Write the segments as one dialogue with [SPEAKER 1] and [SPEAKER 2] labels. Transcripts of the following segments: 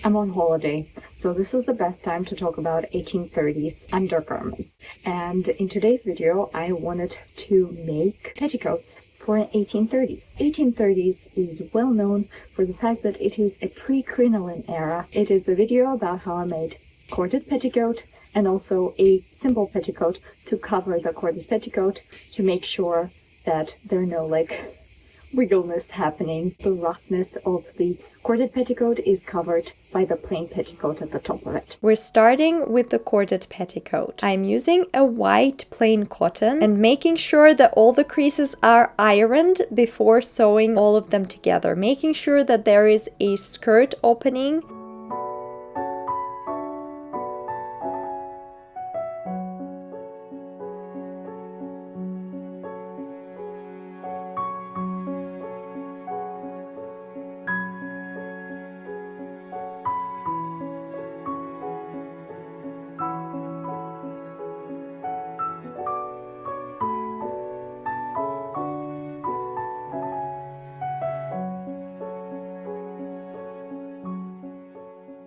[SPEAKER 1] I'm on holiday, so this is the best time to talk about 1830s undergarments. And in today's video, I wanted to make petticoats for 1830s. 1830s is well known for the fact that it is a pre-crinoline era. It is a video about how I made corded petticoat and also a simple petticoat to cover the corded petticoat to make sure that there are no wiggleness happening. The roughness of the corded petticoat is covered by the plain petticoat at the top of it.
[SPEAKER 2] We're starting with the corded petticoat. I'm using a white plain cotton and making sure that all the creases are ironed before sewing all of them together, making sure that there is a skirt opening.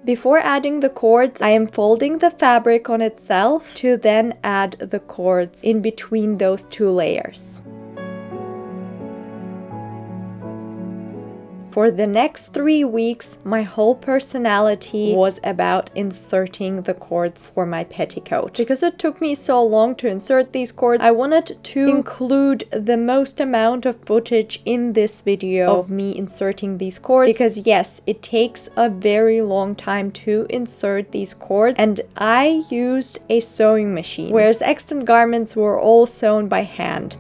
[SPEAKER 2] Before adding the cords, I am folding the fabric on itself to then add the cords in between those two layers. For the next 3 weeks, my whole personality was about inserting the cords for my petticoat. Because it took me so long to insert these cords, I wanted to include the most amount of footage in this video of me inserting these cords. Because yes, it takes a very long time to insert these cords, and I used a sewing machine, whereas extant garments were all sewn by hand.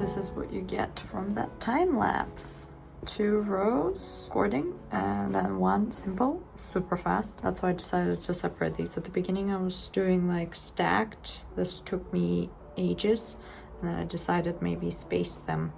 [SPEAKER 2] This is what you get from that time lapse. 2 rows cording and then 1 simple, super fast. That's why I decided to separate these. At the beginning I was doing like stacked. This took me ages, and then I decided maybe space them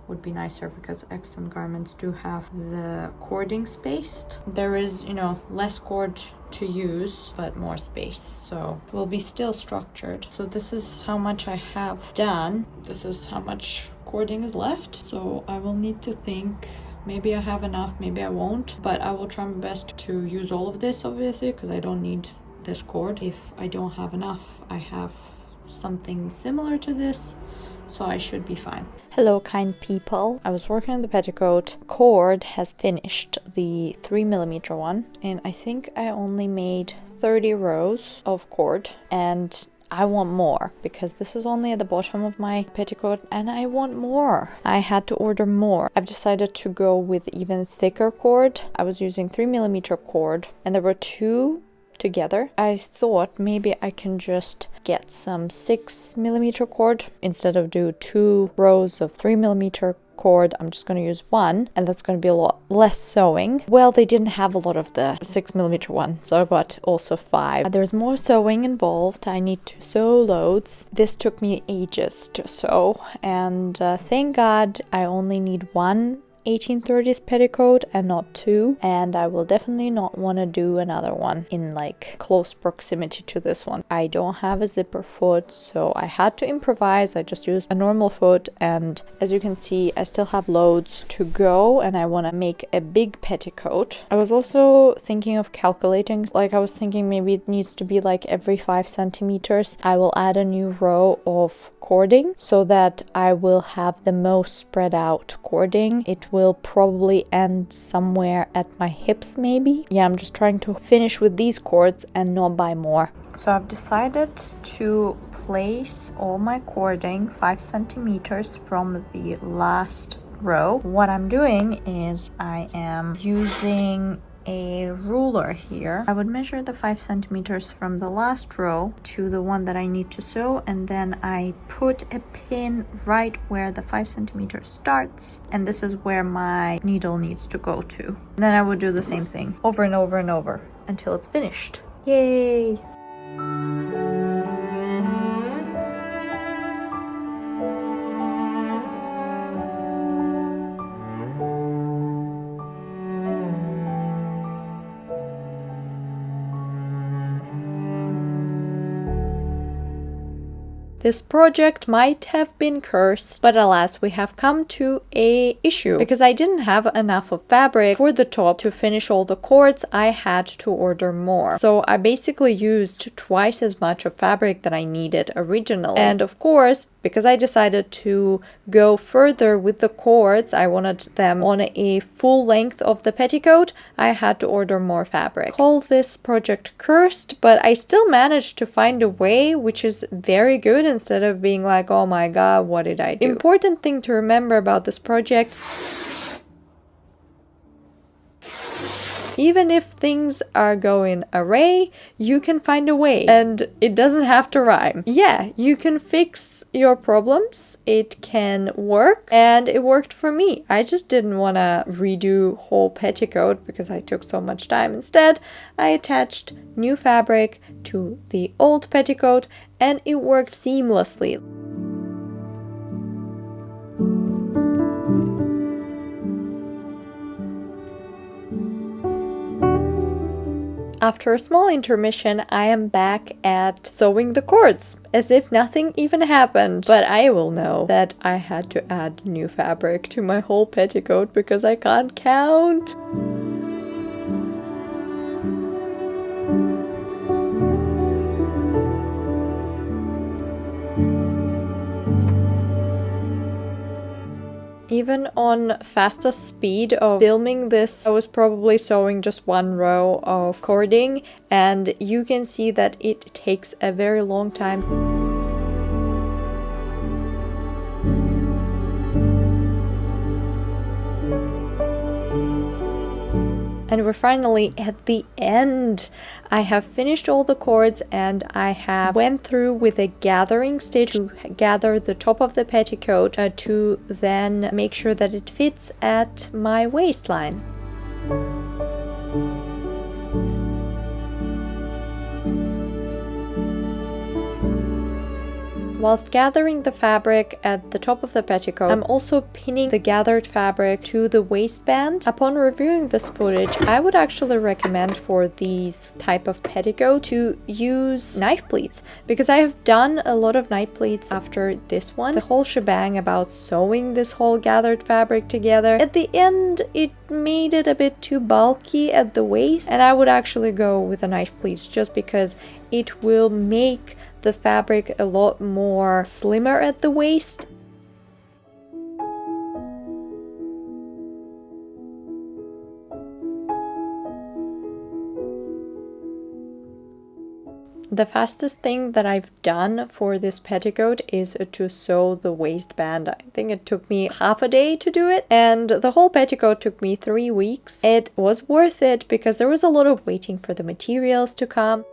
[SPEAKER 2] would be nicer because extant garments do have the cording spaced. There is, less cord to use but more space, so it will be still structured. So this is how much I have done. This is how much cording is left, so I will need to think. Maybe I have enough, maybe I won't, but I will try my best to use all of this, obviously, because I don't need this cord. If I don't have enough, I have something similar to this, so I should be fine. Hello, kind people. I was working on the petticoat. Cord has finished, the 3mm one, and I think I only made 30 rows of cord, and I want more because this is only at the bottom of my petticoat and I want more. I had to order more. I've decided to go with even thicker cord. I was using 3mm cord and there were 2 together. I thought maybe I can just get some 6mm cord instead of do 2 rows of 3mm cord. I'm just going to use 1, and that's going to be a lot less sewing. Well, they didn't have a lot of the 6mm one, so I got also 5. There's more sewing involved. I need to sew loads. This took me ages to sew, and thank God I only need 1 1830s petticoat and not two, and I will definitely not want to do another one in like close proximity to this one. I don't have a zipper foot, so I had to improvise. I just used a normal foot, and as you can see, I still have loads to go, and I want to make a big petticoat. I was also thinking of calculating, like I was thinking maybe it needs to be like every 5 centimeters. I will add a new row of cording so that I will have the most spread out cording. It will probably end somewhere at my hips maybe. Yeah, I'm just trying to finish with these cords and not buy more. So I've decided to place all my cording 5 centimeters from the last row. What I'm doing is I am using a ruler here. I would measure the 5 centimeters from the last row to the one that I need to sew, and then I put a pin right where the 5 centimeters starts, and this is where my needle needs to go to. Then I would do the same thing over and over and over until it's finished. Yay! This project might have been cursed, but alas, we have come to a issue. Because I didn't have enough of fabric for the top to finish all the cords, I had to order more. So I basically used twice as much of fabric that I needed originally. And of course, because I decided to go further with the cords, I wanted them on a full length of the petticoat, I had to order more fabric. Call this project cursed, but I still managed to find a way, which is very good, instead of being like, oh my god, what did I do? Important thing to remember about this project: even if things are going awry, you can find a way, and it doesn't have to rhyme. Yeah, you can fix your problems, it can work, and it worked for me. I just didn't want to redo whole petticoat because I took so much time. Instead, I attached new fabric to the old petticoat, and it worked seamlessly. After a small intermission, I am back at sewing the cords, as if nothing even happened. But I will know that I had to add new fabric to my whole petticoat because I can't count. Even on fastest speed of filming this, I was probably sewing just one row of cording, and you can see that it takes a very long time. And we're finally at the end. I have finished all the cords, and I have went through with a gathering stitch to gather the top of the petticoat to then make sure that it fits at my waistline. Whilst gathering the fabric at the top of the petticoat, I'm also pinning the gathered fabric to the waistband. Upon reviewing this footage, I would actually recommend for these type of petticoat to use knife pleats, because I have done a lot of knife pleats after this one. The whole shebang about sewing this whole gathered fabric together, at the end it made it a bit too bulky at the waist, and I would actually go with the knife pleats just because it will make the fabric a lot more slimmer at the waist. The fastest thing that I've done for this petticoat is to sew the waistband. I think it took me half a day to do it, and the whole petticoat took me 3 weeks. It was worth it because there was a lot of waiting for the materials to come.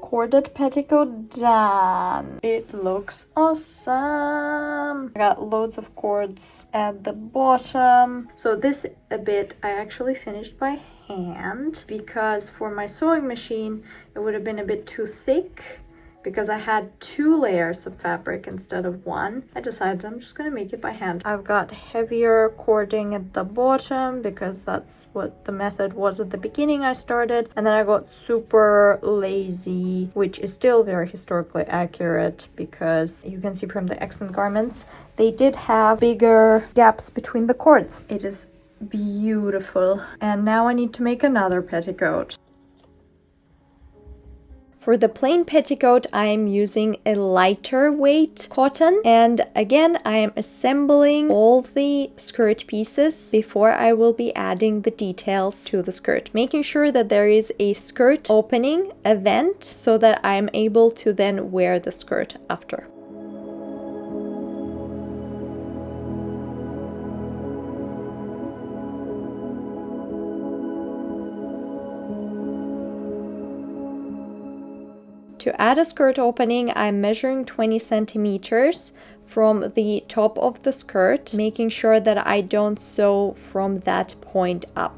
[SPEAKER 2] Corded petticoat done. It looks awesome. I got loads of cords at the bottom. So this a bit I actually finished by hand because for my sewing machine it would have been a bit too thick, because I had 2 layers of fabric instead of 1. I decided I'm just gonna make it by hand. I've got heavier cording at the bottom because that's what the method was at the beginning I started, and then I got super lazy, which is still very historically accurate because you can see from the accent garments they did have bigger gaps between the cords. It is beautiful. And now I need to make another petticoat. For the plain petticoat, I am using a lighter weight cotton, and again I am assembling all the skirt pieces before I will be adding the details to the skirt, making sure that there is a skirt opening, a vent, so that I am able to then wear the skirt after. To add a skirt opening, I'm measuring 20 centimeters from the top of the skirt, making sure that I don't sew from that point up.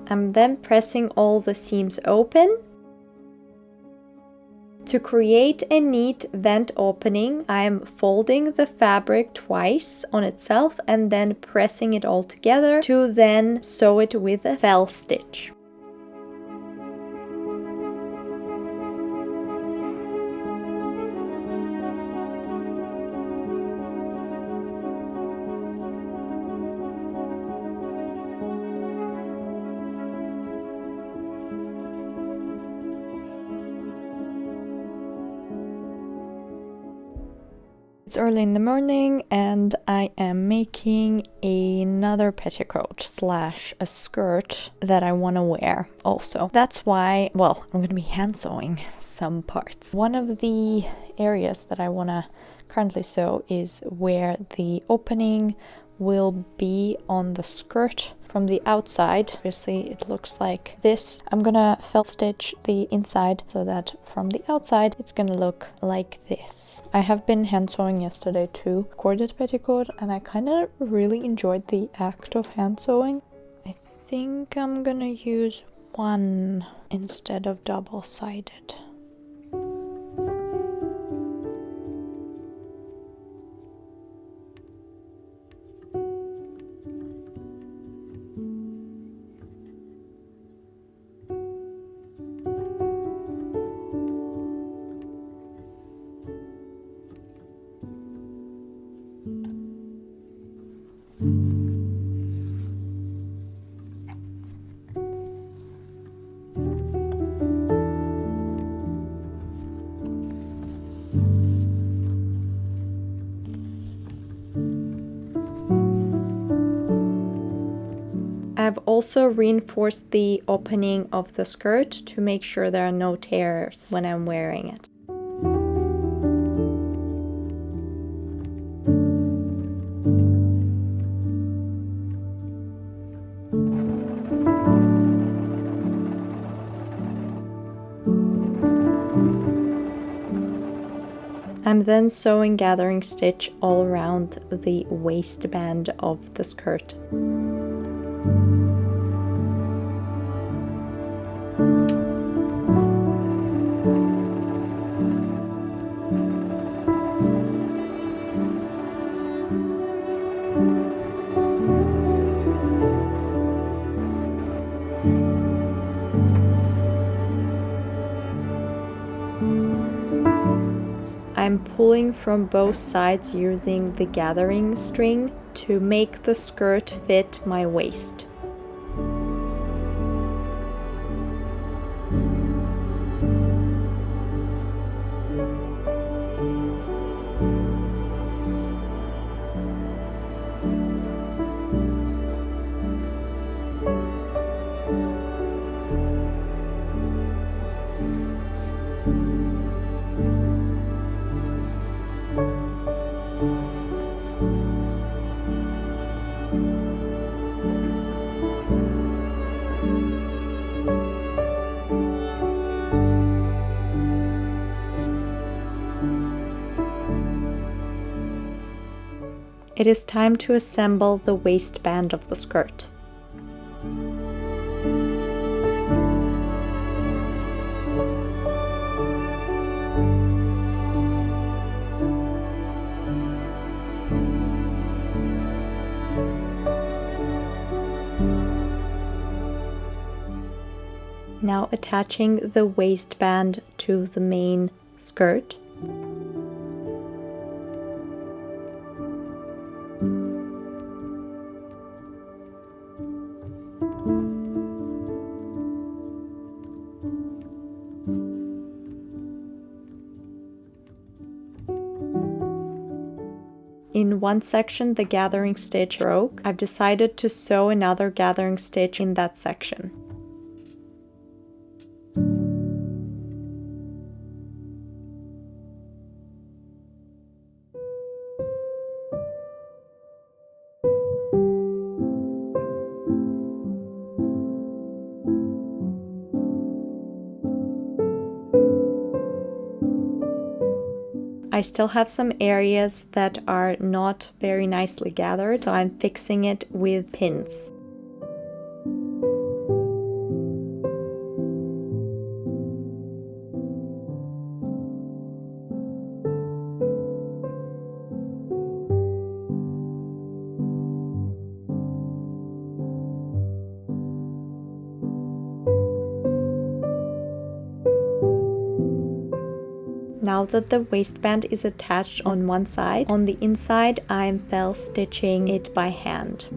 [SPEAKER 2] I'm then pressing all the seams open. To create a neat vent opening, I am folding the fabric twice on itself and then pressing it all together to then sew it with a fell stitch. It's early in the morning and I am making another petticoat slash a skirt that I want to wear also. That's why, well, I'm going to be hand sewing some parts. One of the areas that I want to currently sew is where the opening will be on the skirt from the outside. Obviously it looks like this. I'm gonna felt stitch the inside so that from the outside it's gonna look like this. I have been hand sewing yesterday too, corded petticoat, and I kind of really enjoyed the act of hand sewing. I think I'm gonna use one instead of double-sided. I've also reinforced the opening of the skirt to make sure there are no tears when I'm wearing it. I'm then sewing gathering stitch all around the waistband of the skirt. I'm pulling from both sides using the gathering string to make the skirt fit my waist. It is time to assemble the waistband of the skirt. Now attaching the waistband to the main skirt. In one section the gathering stitch broke. I've decided to sew another gathering stitch in that section. I still have some areas that are not very nicely gathered, so I'm fixing it with pins. Now that the waistband is attached on one side, on the inside I'm fell stitching it by hand.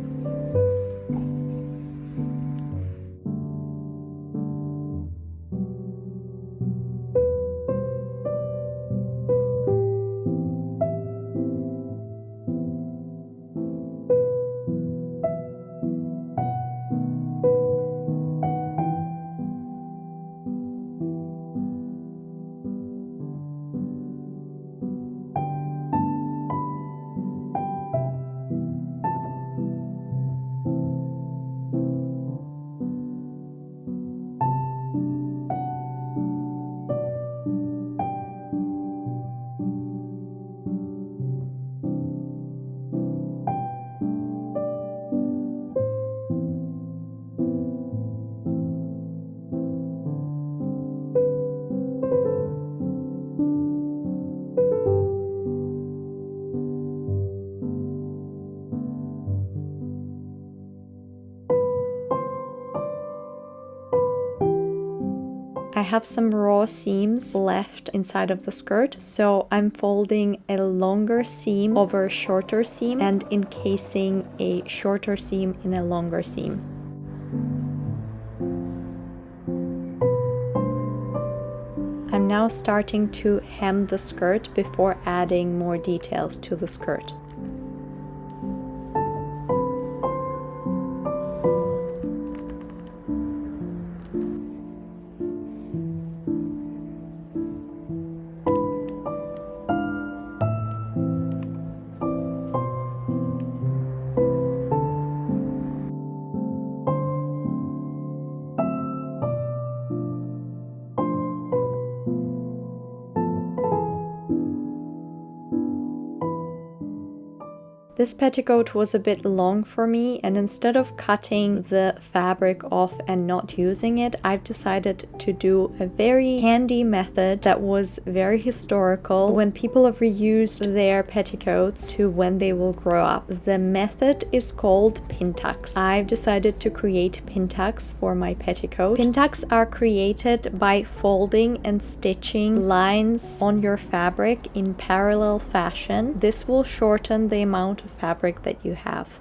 [SPEAKER 2] I have some raw seams left inside of the skirt, so I'm folding a longer seam over a shorter seam and encasing a shorter seam in a longer seam. I'm now starting to hem the skirt before adding more details to the skirt. This petticoat was a bit long for me, and instead of cutting the fabric off and not using it, I've decided to do a very handy method that was very historical when people have reused their petticoats to when they will grow up. The method is called pin tucks. I've decided to create pin tucks for my petticoat. Pin tucks are created by folding and stitching lines on your fabric in parallel fashion. This will shorten the amount of fabric that you have.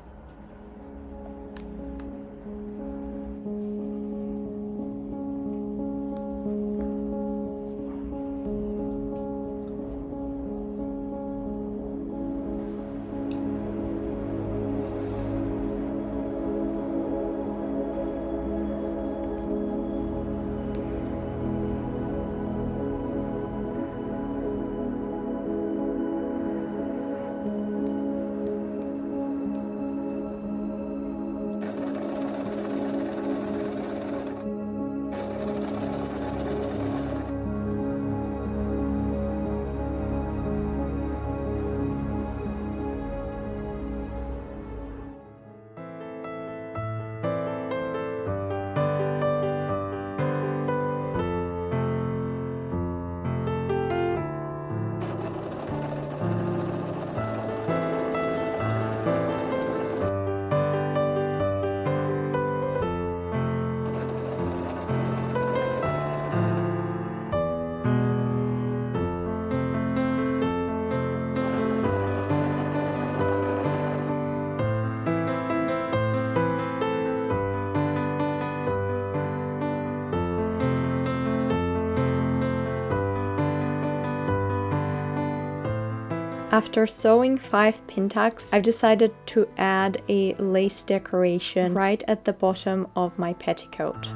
[SPEAKER 2] After sewing 5 pin tucks, I've decided to add a lace decoration right at the bottom of my petticoat.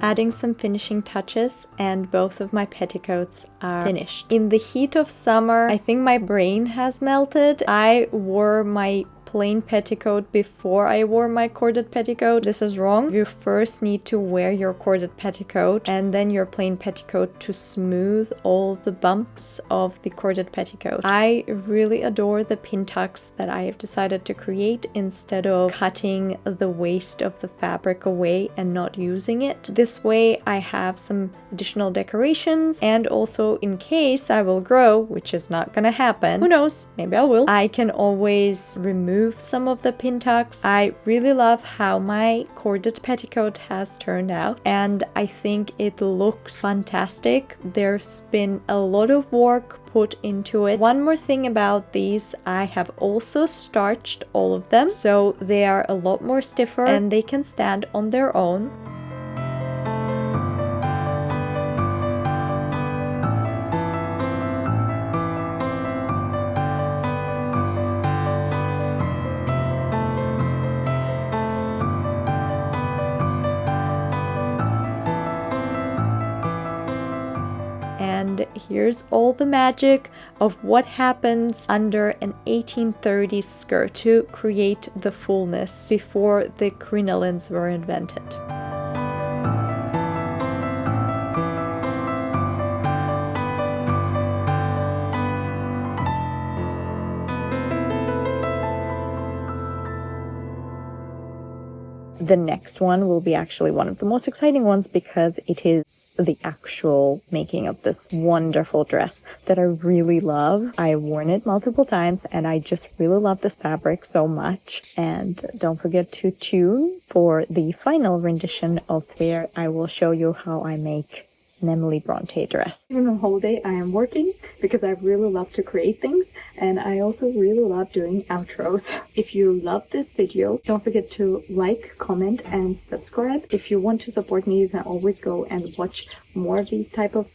[SPEAKER 2] Adding some finishing touches, and both of my petticoats are finished. In the heat of summer, I think my brain has melted. I wore my plain petticoat before I wore my corded petticoat. This is wrong. You first need to wear your corded petticoat and then your plain petticoat to smooth all the bumps of the corded petticoat. I really adore the pin tucks that I have decided to create instead of cutting the waist of the fabric away and not using it. This way I have some additional decorations, and also in case I will grow, which is not gonna happen, who knows, maybe I will, I can always remove some of the pin tucks. I really love how my corded petticoat has turned out, and I think it looks fantastic. There's been a lot of work put into it. One more thing about these, I have also starched all of them, so they are a lot more stiffer and they can stand on their own. And here's all the magic of what happens under an 1830s skirt to create the fullness before the crinolines were invented. The next one will be actually one of the most exciting ones because it is the actual making of this wonderful dress that I really love. I've worn it multiple times and I just really love this fabric so much. And don't forget to tune for the final rendition of where I will show you how I make an Emily Brontë dress.
[SPEAKER 1] Even on holiday, I am working because I really love to create things, and I also really love doing outros. If you love this video, don't forget to like, comment, and subscribe. If you want to support me, you can always go and watch more of these type of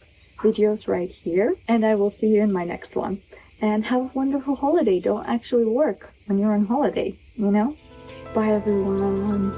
[SPEAKER 1] videos right here, and I will see you in my next one. And have a wonderful holiday. Don't actually work when you're on holiday, you know? Bye, everyone.